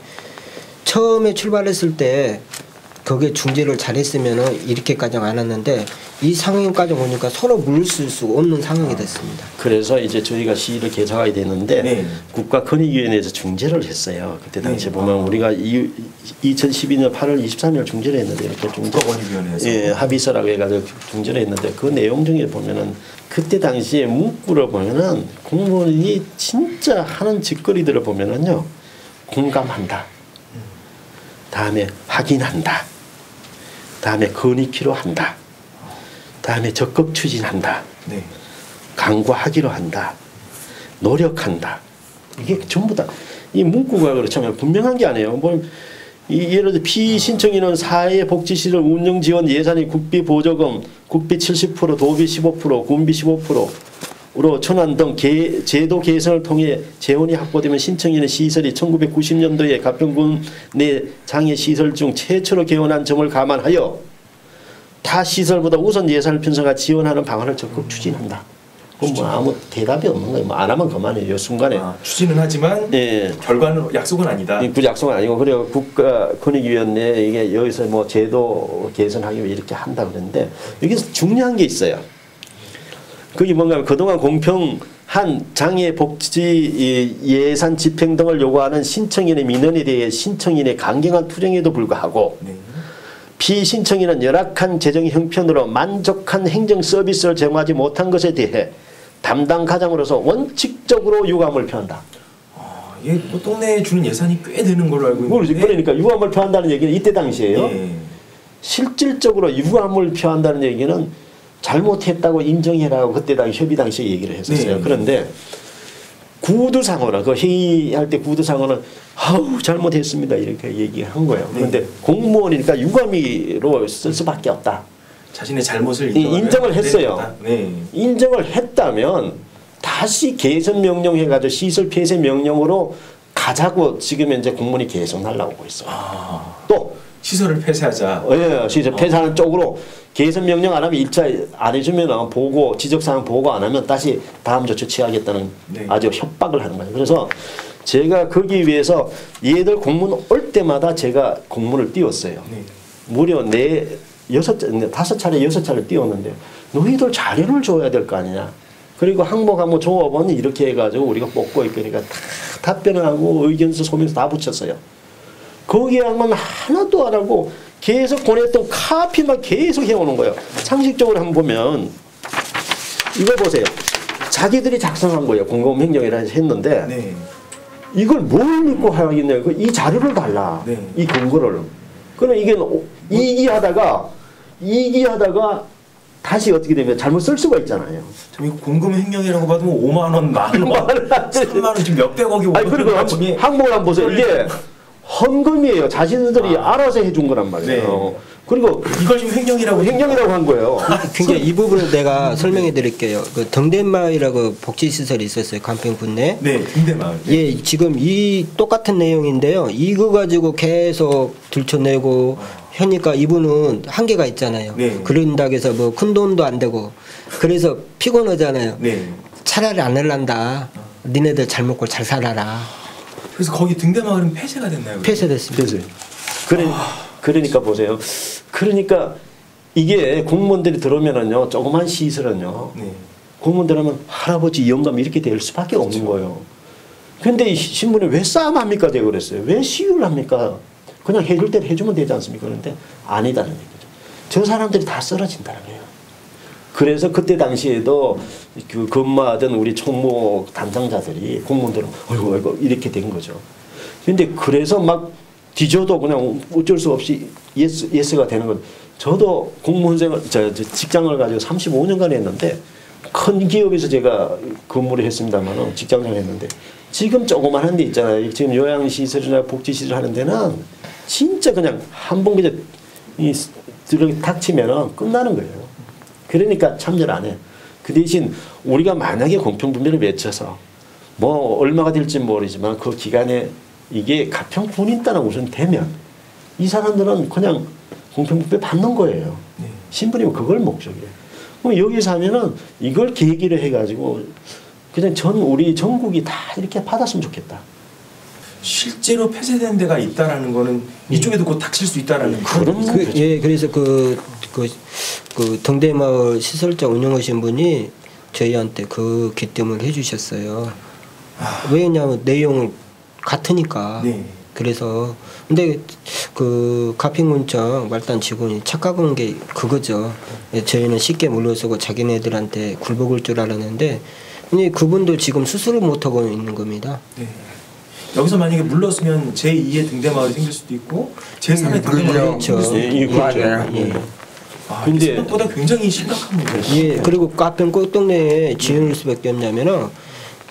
처음에 출발했을 때 거기에 중재를 잘했으면은 이렇게까지 안 왔는데 이 상황까지 오니까 서로 물을 수 없는 상황이 됐습니다. 그래서 이제 저희가 시위를 개최하게 되는데 네. 국가권익위원회에서 중재를 했어요. 그때 당시에 보면 우리가 2012년 8월 23일 중재를 했는데 이렇게 국가권익위원회에서 예, 합의서라고 해가지고 중재를 했는데 그 내용 중에 보면은 그때 당시에 문구를 보면은 공무원이 진짜 하는 짓거리들을 보면은요 공감한다. 다음에 확인한다. 다음에 건의키로 한다. 다음에 적극 추진한다. 네. 강구하기로 한다. 노력한다. 이게 전부 다 이 문구가 그렇잖아요. 분명한 게 아니에요. 뭐 예를 들어 피신청인은 사회복지시설 운영지원 예산이 국비 보조금 국비 70%, 도비 15%, 군비 15%로 전환 등 제도 개선을 통해 재원이 확보되면 신청인의 시설이 1990년도에 가평군 내 장애 시설 중 최초로 개원한 점을 감안하여 타 시설보다 우선 예산을 편성하 지원하는 방안을 적극 추진한다. 그럼 뭐 아무 대답이 없는 거예요. 뭐 안 하면 그만이에요. 순간에. 추진은 하지만 예. 결과는 약속은 아니다. 그 약속은 아니고 그리고 국가권익위원회 이게 여기서 뭐 제도 개선하기 위해 이렇게 한다 그랬는데 여기서 중요한 게 있어요. 그게 뭔가 그동안 공평한 장애 복지 예산 집행 등을 요구하는 신청인의 민원에 대해 신청인의 강경한 투쟁에도 불구하고 네. 피신청인은 열악한 재정 형편으로 만족한 행정 서비스를 제공하지 못한 것에 대해 담당 가장으로서 원칙적으로 유감을 표한다. 이게 뭐 동네에 주는 예산이 꽤 되는 걸로 알고 있는데. 그러니까 유감을 표한다는 얘기는 이때 당시에요. 예. 실질적으로 유감을 표한다는 얘기는 잘못했다고 인정해라고 그때 당시 협의 당시에 얘기를 했었어요. 네. 그런데 구두상어는 그 회의할 때 구두상어는 아우 잘못했습니다 이렇게 얘기한 거예요. 그런데 네. 공무원이니까 유감으로 쓸 수밖에 없다. 자신의 잘못을 인정을 했어요. 네. 인정을 했다면 다시 개선 명령 해가지고 시설 폐쇄 명령으로 가자고 지금 현재 공무원이 계속 날라오고 있어요. 또 시설을 폐쇄하자. 예, 시설 폐쇄하는 쪽으로 개선 명령 안 하면 1차 안 해주면 보고 지적사항 보고 안 하면 다시 다음 조치 취하겠다는 네. 아주 협박을 하는 거예요. 그래서 제가 거기 위해서 얘들 공문 올 때마다 제가 공문을 띄웠어요. 네. 무려 5차례 6차례 띄웠는데 너희들 자료를 줘야 될 거 아니냐. 그리고 항목 조업은 이렇게 해가지고 우리가 뽑고 있으니까 다 답변을 하고 의견서 소명서 다 붙였어요. 거기에만 하나도 안 하고 계속 보냈던 카피만 계속 해오는 거예요. 상식적으로 한번 보면 이거 보세요. 자기들이 작성한 거예요. 공공행정이라 했는데 네. 이걸 뭘 믿고 하겠냐. 이 자료를 달라. 네. 이 근거를. 그럼 이게 이기하다가 다시 어떻게 되면 잘못 쓸 수가 있잖아요. 참 이거 공금 횡령이라고 받으면 5만 원, 만 원, 3만 원 지금 몇백억이 오고. 아니 그리고 항목을 한번 보세요. 이게 헌금이에요. 자신들이 알아서 해준 거란 말이에요. 네. 그리고 이걸 지금 횡령이라고 한 거예요. 그러니까 이 부분을 내가 설명해 드릴게요. 그 덩대마을이라고 복지시설이 있었어요. 간평군 내. 네, 등대마을. 예, 지금 이 똑같은 내용인데요. 이거 가지고 계속 들춰내고 하니까 이분은 한계가 있잖아요. 네. 그런다고 해서 뭐 큰 돈도 안 되고 그래서 피곤하잖아요. 네. 차라리 안 할란다. 니네들 잘 먹고 잘 살아라. 그래서 거기 등대마을은 폐쇄가 됐나요? 폐쇄됐습니다. 그러니까 보세요. 그러니까 이게 공무원들이 들어오면은요, 조그만 시설은요, 네. 공무원들 하면 할아버지 영감 이렇게 될 수밖에 없는 거예요. 근데 이 신문에 왜 싸움합니까? 제가 그랬어요. 왜 시위를 합니까? 그냥 해줄 때는 해주면 되지 않습니까? 그런데 아니다는 얘기죠. 저 사람들이 다 쓰러진다는 거예요. 그래서 그때 당시에도 그 근무하던 우리 총무 담당자들이 공무원들은 어이구 이렇게 된 거죠. 근데 그래서 막 뒤져도 그냥 어쩔 수 없이 예스가 되는 건 저도 공무원 생활 직장을 가지고 35년간 했는데 큰 기업에서 제가 근무를 했습니다만 직장생활 했는데 지금 조그만한 데 있잖아요. 지금 요양시설이나 복지시설 하는 데는 진짜 그냥 한 번 그냥 닥치면 끝나는 거예요. 그러니까 참여를 안 해. 그 대신 우리가 만약에 공평분배를 외쳐서 뭐 얼마가 될지 모르지만 그 기간에 이게 가평 군인단은 우선 되면 이 사람들은 그냥 공평분배 받는 거예요. 신분이면 그걸 목적이에요. 그럼 여기서 하면은 이걸 계기로 해가지고 그냥 우리 전국이 다 이렇게 받았으면 좋겠다. 실제로 폐쇄된 데가 있다라는 거는 이쪽에도 곧 닥칠 수 있다라는 그런 예, 그래서 그 동대마을 시설자 운영하신 분이 저희한테 그 기뜸을 해주셨어요. 왜냐하면 내용을 같으니까. 네. 그래서 근데 그 가평군청 말단 직원이 착각한 게 그거죠. 저희는 쉽게 물러서고 자기네들한테 굴복을 줄 알았는데 근데 그분도 지금 수술을 못 하고 있는 겁니다. 네. 여기서 만약에 물렀으면 제2의 등대마을이 생길 수도 있고 제3의 등대마을이 생길 수도 있고. 맞아요. 예. 근데 생각보다 굉장히 심각합니다. 예, 그리고 가평 꽃동네에 지을 수밖에 없냐면은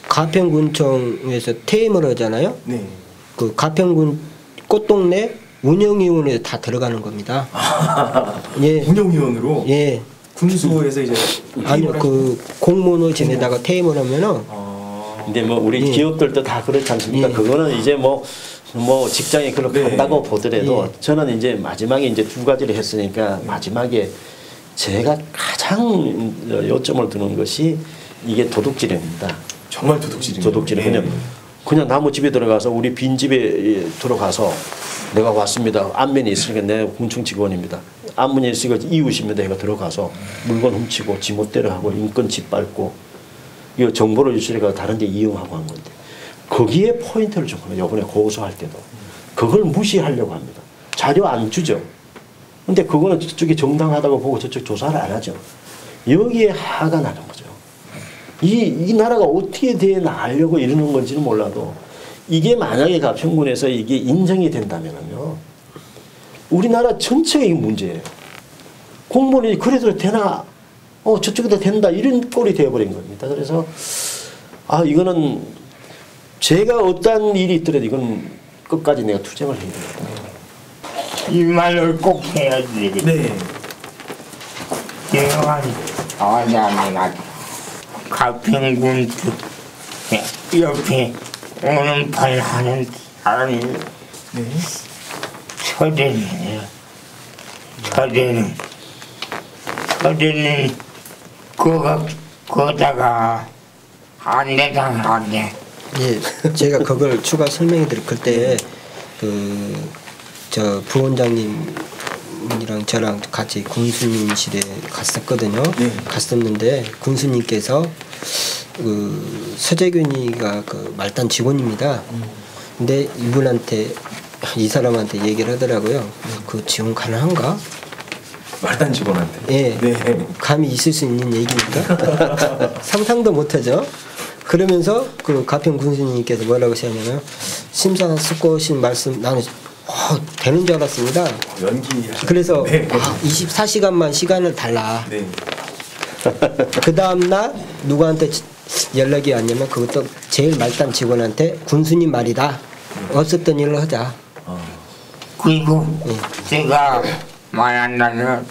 가평군청에서 퇴임을 하잖아요. 네. 그 가평군 꽃동네 운영위원회에 다 들어가는 겁니다. 예. 운영위원으로 예. 군수에서 이제 아니요, 그 공무원을 지내다가 퇴임을 하면은 근데 뭐 우리 예. 기업들도 다 그렇지 않습니까? 예. 그거는 이제 뭐 직장에 그렇게 네. 한다고 보더라도 예. 저는 이제 마지막에 이제 두 가지를 했으니까 마지막에 제가 가장 요점을 두는 것이 이게 도둑질입니다. 정말 도둑질입니다. 도둑질은 네. 그냥 나무 집에 들어가서 우리 빈 집에 들어가서 내가 왔습니다. 안면이 있으니까 내가 군청 직원입니다. 안문이 있으니까 이웃입니다. 내가 들어가서 물건 훔치고 지멋대로 하고 인권 짓밟고 이거 정보를 유출해가 다른 데 이용하고 한 건데 거기에 포인트를 줬거든요. 이번에 고소할 때도 그걸 무시하려고 합니다. 자료 안 주죠. 근데 그거는 저쪽이 정당하다고 보고 저쪽 조사를 안 하죠. 여기에 화가 나는 거죠. 이 나라가 어떻게 돼 나가려고 이러는 건지는 몰라도 이게 만약에 가평군에서 이게 인정이 된다면요. 우리나라 전체의 문제예요. 공무원이 그래도 되나? 저쪽에도 된다. 이런 꼴이 되어버린 겁니다. 그래서 이거는 제가 어떠한 일이 있더라도 이건 끝까지 내가 투쟁을 해야 됩니다. 이 말을 꼭 해야지. 네. 어자면 가평군 옆에 오른팔 하는 사람이 네. 서대는요. 서대는 거다가 안 되잖아, 안 돼. 예, 제가 그걸 추가 설명해 드릴 그때 저 부원장님이랑 저랑 같이 군수님실에 갔었거든요. 네. 갔었는데 군수님께서 서재균이가 말단 직원입니다. 근데 이 사람한테 얘기를 하더라고요. 그 지원 가능한가? 말단 직원한테. 예. 네. 감이 있을 수 있는 얘기입니까? 상상도 못하죠. 그러면서 그 가평 군수님께서 뭐라고 하셨냐면 심사숙고하신 말씀 나는 되는 줄 알았습니다. 연기. 그래서 네. 24시간만 시간을 달라. 네. 그 다음날 누구한테 연락이 왔냐면 그것도 제일 말단 직원한테 군수님 말이다. 없었던 일을 하자. 그리고 제가 말한다면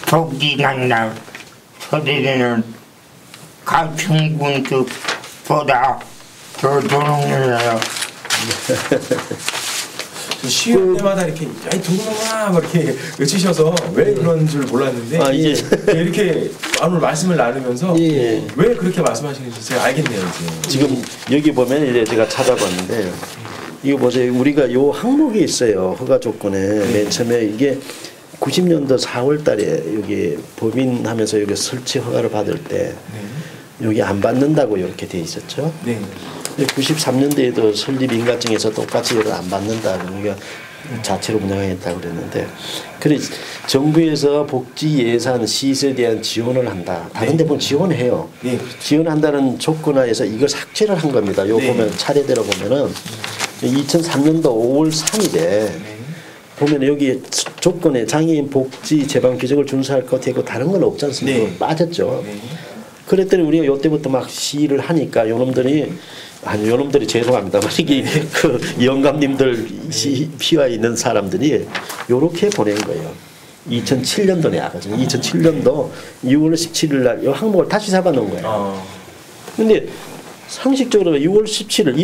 독진한다. 서대는 가평군 쪽보다 더 도둑질해요. 시위 때마다 이렇게 야이 도둑놈아 막 이렇게 외치셔서 왜 그런 줄 몰랐는데 이제 이렇게 오늘 말씀을 나누면서 예. 왜 그렇게 말씀하시는지 제가 알겠네요 이제. 지금 여기 보면 이제 제가 찾아봤는데 이거 보세요. 우리가 요 항목이 있어요. 허가 조건에 맨 처음에 이게 90년도 4월 달에 여기 법인하면서 여기 설치 허가를 받을 때 여기 안 받는다고 이렇게 돼 있었죠. 네. 93년도에도 설립 인가증에서 똑같이 이걸 안 받는다. 우리가 자체로 운영하겠다고 그랬는데 그래 정부에서 복지 예산 시설에 대한 지원을 한다. 다른 데 보면 지원해요. 네. 지원한다는 조건하에서 이걸 삭제를 한 겁니다. 요 네. 보면 차례대로 보면은 2003년도 5월 3일에 보면 여기 조건에 장애인 복지 제방 규정을 준수할 것 같고 다른 건 없지 않습니까? 네. 빠졌죠. 네. 그랬더니 우리가 요때부터 막 시위를 하니까 요놈들이 죄송합니다. 이게 그 영감님들 피와 있는 사람들이 요렇게 보낸 거예요. 2007년도에 아거든요. 2007년도 6월 17일 날 이 항목을 다시 잡아놓은 거예요. 근데 상식적으로 6월 17일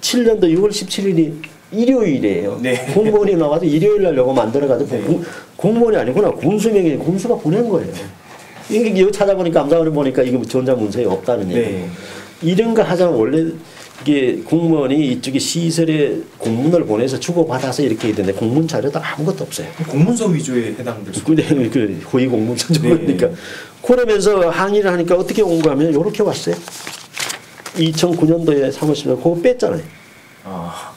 2007년도 6월 17일이 일요일이에요. 네. 공무원이 나와서 일요일 날 요거 만들어가지고 공무원이 아니구나. 공수명의 공수가 보낸 거예요. 이게 이거 찾아보니까 감사원에 보니까 이게 전자문서에 없다는 얘기예요. 네. 이런 거 하자면 원래 이게 공무원이 이쪽에 시설에 공문을 보내서 주고받아서 이렇게 있는데 공문 자료도 아무것도 없어요. 공문서 위조에 해당될 수. 그 호의 공문서 네. 그러니까 그러면서 항의를 하니까 어떻게 온 거하면 이렇게 왔어요. 2009년도에 3월 10일 그거 뺐잖아요. 아,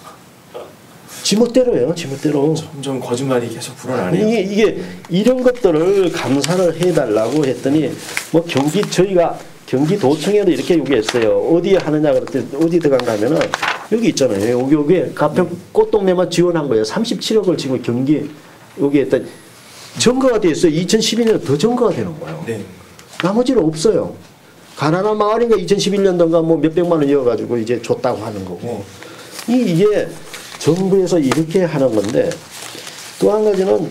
지멋대로예요. 지멋대로. 점점 거짓말이 계속 불어나네요. 이게 이런 것들을 감사를 해달라고 했더니 뭐 저희가 경기도청에도 이렇게 요구했어요. 어디에 하느냐 그랬더니 어디 들어간가 하면은 여기 있잖아요. 여기에 가평 꽃동네만 지원한 거예요. 37억을 지금 경기 여기 했더니 증거가 돼 있어요. 2012년 더 증거가 되는 거예요. 네. 나머지는 없어요. 가난한 마을인가 2011년도인가 뭐 몇백만 원 이어가지고 이제 줬다고 하는 거고. 이게 정부에서 이렇게 하는 건데 또 한 가지는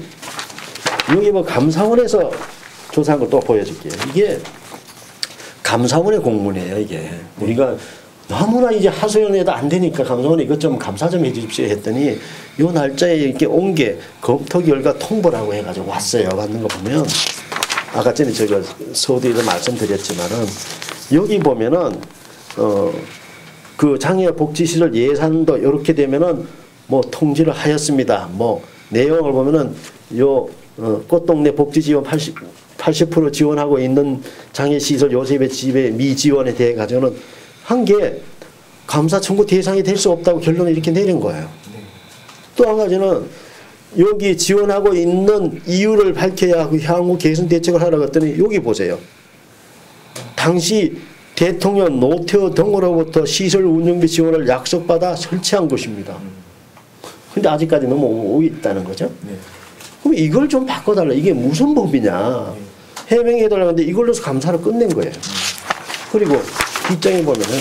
여기 뭐 감사원에서 조사한 걸 또 보여줄게요. 이게 감사원의 공문이에요. 이게 우리가 너무나 이제 하소연해도 안 되니까 감사원에 이것 좀 감사 좀 해주십시오 했더니 요 날짜에 이렇게 온 게 검토 결과 통보라고 해가지고 왔어요. 왔는 거 보면 아까 전에 제가 서두에도 말씀드렸지만은 여기 보면은 그 장애복지시설 예산도 이렇게 되면은 뭐 통지를 하였습니다. 뭐 내용을 보면은 요 꽃동네 복지지원 80% 지원하고 있는 장애시설 요셉의 집에 미지원에 대해 가지고는 한 게 감사 청구 대상이 될 수 없다고 결론을 이렇게 내린 거예요. 또 한 가지는 여기 지원하고 있는 이유를 밝혀야 하고 향후 개선 대책을 하라고 했더니 여기 보세요. 당시 대통령 노태우 등으로부터 시설 운영비 지원을 약속받아 설치한 것입니다. 근데 아직까지 넘어오고 있다는 거죠. 네. 그럼 이걸 좀 바꿔달라. 이게 무슨 법이냐. 해명해달라고 하는데 이걸로서 감사를 끝낸 거예요. 그리고 뒷장에 보면은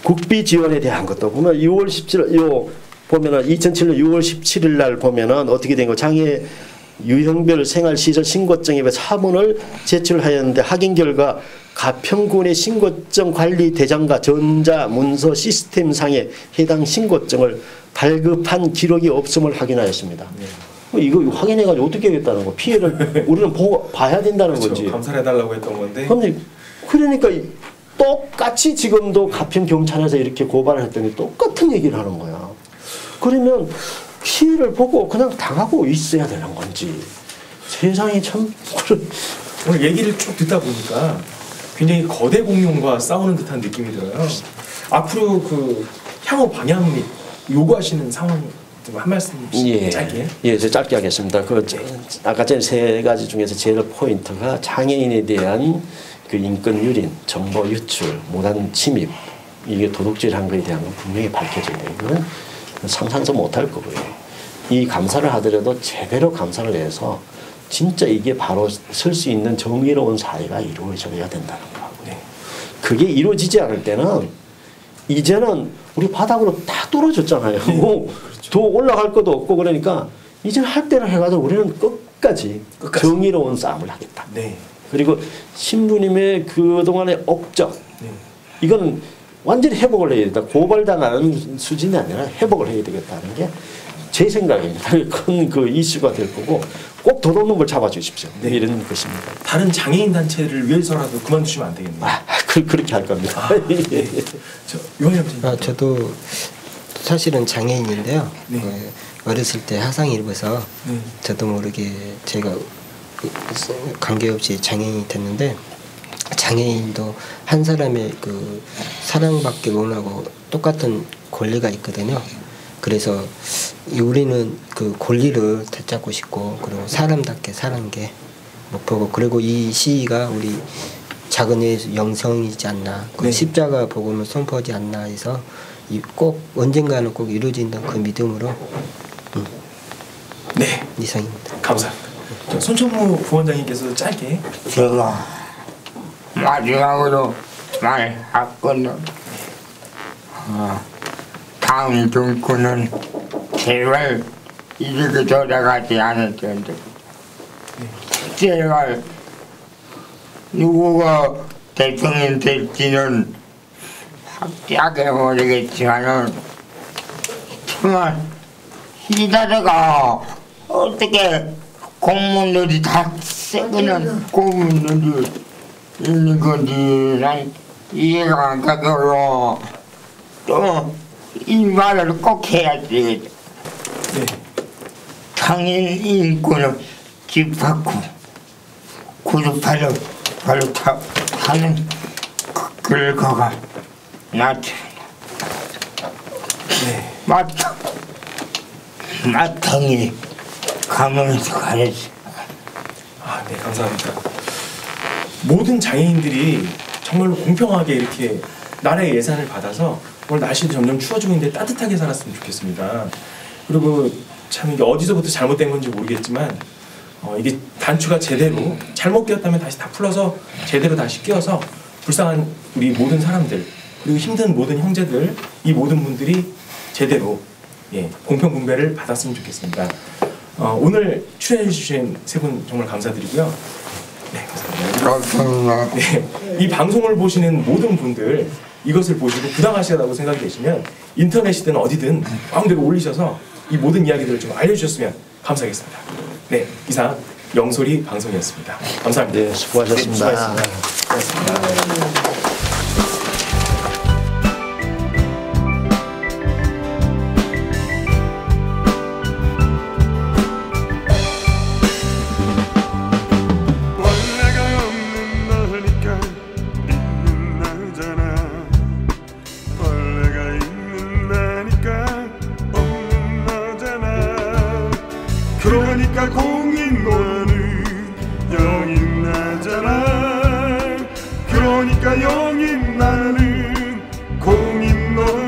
국비 지원에 대한 것도 보면 6월 17일 요 보면은 2007년 6월 17일 날 보면은 어떻게 된 거 장애 유형별 생활시설 신고증에 사본을 제출하였는데 확인 결과 가평군의 신고증 관리 대장과 전자문서 시스템상에 해당 신고증을 발급한 기록이 없음을 확인하였습니다. 네. 이거 확인해가지고 어떻게 하겠다는 거? 피해를 우리는 봐야 된다는 그렇죠. 거지. 감사를 해달라고 했던 건데. 그러니까 똑같이 지금도 가평 경찰에서 이렇게 고발을 했더니 똑같은 얘기를 하는 거야. 그러면 피해를 보고 그냥 당하고 있어야 되는 건지. 세상이 참 오늘 얘기를 쭉 듣다 보니까 굉장히 거대 공룡과 싸우는 듯한 느낌이 들어요. 앞으로 그 향후 방향 및 요구하시는 상황 한 말씀씩 짧게. 예, 저 짧게 하겠습니다. 아까 전에 세 가지 중에서 제일 포인트가 장애인에 대한 그 인권 유린, 정보 유출, 무단 침입, 이게 도둑질한 거에 대한 건 분명히 밝혀져야 돼요. 이거는 상상도 못할 거고요. 이 감사를 하더라도 제대로 감사를 해서 진짜 이게 바로 설 수 있는 정의로운 사회가 이루어져야 된다는 거고. 그게 이루어지지 않을 때는 이제는 우리 바닥으로 다 뚫어졌잖아요. 뭐 더 올라갈 것도 없고 그러니까 이제는 할 때를 해가지고 우리는 끝까지 정의로운 싸움을 하겠다. 네. 그리고 신부님의 그동안의 억적 이건 완전히 회복을 해야 된다. 고발당하는 수준이 아니라 회복을 해야 되겠다는 게 제 생각입니다. 큰 그 이슈가 될 거고 꼭 도둑놈 걸 잡아주십시오. 네. 이런 것입니다. 다른 장애인 단체를 위해서라도 그만두시면 안 되겠네요. 그렇게 할 겁니다. 네. 요한이 형님. 저도 사실은 장애인인데요. 네. 어렸을 때 화상이 입어서 저도 모르게 제가 관계없이 장애인이 됐는데 장애인도 한 사람의 그 사랑받기 원하고 똑같은 권리가 있거든요. 그래서 우리는 그 권리를 되찾고 싶고 그리고 사람답게 사는 게 목표고 그리고 이 시위가 우리 작은 예수 영성이지 않나 그 십자가 복음을 선포하지 않나 해서 꼭 언젠가는 꼭 이루어진다 그 믿음으로 네. 이상입니다. 감사합니다. 손천무 부원장님께서 짧게. 제가 마지막으로 말하거든. 다음 정권은 제발 이렇게 돌아가지 않을 텐데 제발 누구가 대통령 될지는 확실하게 모르겠지만은 정말 이다래가 어떻게 공무원들이 다 새기는 공무원들이 있는 건지 난 이해가 안 가고 또 이 말을 꼭 해야지. 네. 장애인 인권을 집합고 구두팔로 발로 타는 그 결과가 나타나. 네. 마땅히 가면서 가야지. 아, 네, 감사합니다. 모든 장애인들이 정말로 공평하게 이렇게 나라의 예산을 받아서 오늘 날씨도 점점 추워지고 있는데 따뜻하게 살았으면 좋겠습니다. 그리고 참 이게 어디서부터 잘못된 건지 모르겠지만 이게 단추가 제대로 잘못 끼었다면 다시 다 풀어서 제대로 다시 끼워서 불쌍한 우리 모든 사람들 그리고 힘든 모든 형제들 이 모든 분들이 제대로 공평 분배를 받았으면 좋겠습니다. 오늘 출연해 주신 세 분 정말 감사드리고요. 네, 감사합니다. 네, 이 방송을 보시는 모든 분들 이것을 보시고 부당하시다고 생각이 되시면 인터넷이든 어디든 마음대로 올리셔서 이 모든 이야기들을 좀 알려주셨으면 감사하겠습니다. 네, 이상 영소리 방송이었습니다. 감사합니다. 네, 수고하셨습니다. 네, 수고하셨습니다. 그러니까 공인 너는 영인 나잖아. 그러니까 영인 나는 공인 너는